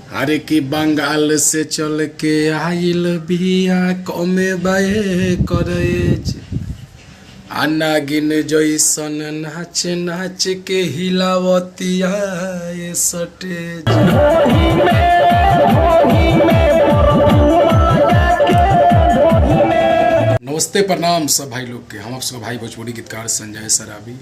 अरे कि बंगाल से चल के आइल बिया कमे बाए करेज नागिन जैसन नाच नाच के हिलावतिया ये सटेज। नमस्ते प्रणाम सब भाई लोग के। हम आप सब भाई भोजपुरी गीतकार संजय सराबी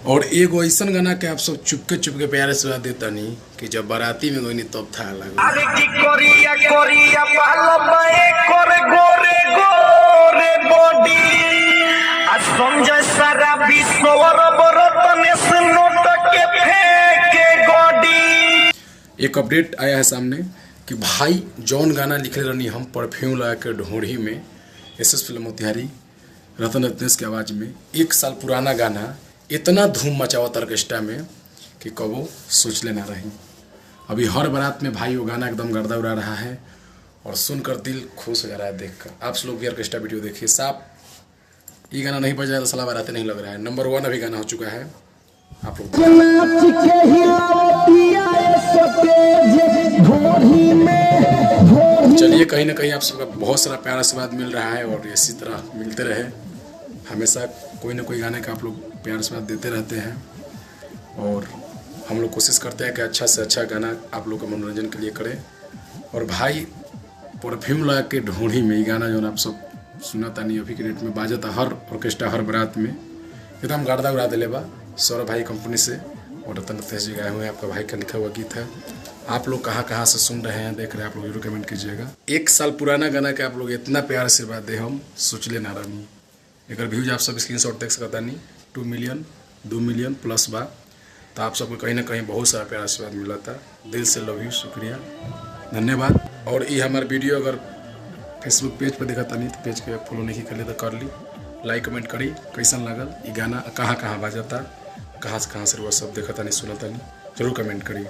और एगो ऐसा गाना के आप सब चुपके चुपके प्यारे से देता नहीं कि जब बाराती में गई तब था लगा। अरे की कोरिया कोरिया पालो बाए करे गोरे गोरे बॉडी आ संजय सराबी सोवर बरतने से नोट के फेंके गोडी। एक अपडेट आया है सामने कि भाई जौन गाना लिखले रहनी हम परफ्यूम लगा के ढोढ़ी में एसएस फिल्म मोतिहारी रतन रत्नेश की आवाज़ में 1 साल पुराना गाना इतना धूम मचावा ऑर्केस्ट्रा में कि कबो सोच लेना रही। अभी हर बारात में भाई वो गाना एकदम गर्दा उड़ा रहा है और सुनकर दिल खुश हो जा रहा है देखकर। आप लोग भी ऑर्केस्ट्रा वीडियो देखिए। साफ ये गाना नहीं बजाया तो सला बाराती नहीं लग रहा है। नंबर 1 अभी गाना हो चुका है। आप लोग चलिए कहीं ना कहीं आप सबका बहुत सारा प्यार आशीर्वाद मिल रहा है और इसी तरह मिलते रहे। हमेशा कोई ना कोई गाने का आप लोग प्यार आशीर्वाद देते रहते हैं और हम लोग कोशिश करते हैं कि अच्छा से अच्छा गाना आप लोग का मनोरंजन के लिए करें। और भाई परफ्यूम लगा के ढूंढी में ये गाना जो आप सब सुनाता नहीं अभी के डेट में बाजता हर ऑर्केस्ट्रा हर बारात में एकदम गर्दा उड़ा दिले बा। सौरभ भाई कंपनी से और रतन रत्नेश जी गाए हुए हैं। आपका भाई का लिखा हुआ गीत है। आप लोग कहाँ से सुन रहे हैं देख रहे हैं आप लोग जरूर कमेंट कीजिएगा। 1 साल पुराना गाना के आप लोग इतना प्यार से बात दे हम सोचले ना रही। अगर व्यूज आप सब स्क्रीनशॉट देख सकता नहीं 2 मिलियन 2 मिलियन प्लस बा तो आप सबको कहीं ना कहीं बहुत सारा प्यार आशीर्वाद मिला था। दिल से लव यू, शुक्रिया, धन्यवाद। और ये हमारा वीडियो अगर फेसबुक पेज पर देखा नहीं तो पेज के फॉलो नहीं कर ली तो कर ली, लाइक कमेंट करी कैसन लगल ये गाना कहाँ बाजता कहाँ से वो सब देखा नहीं सुना नहीं जरूर कमेंट करी।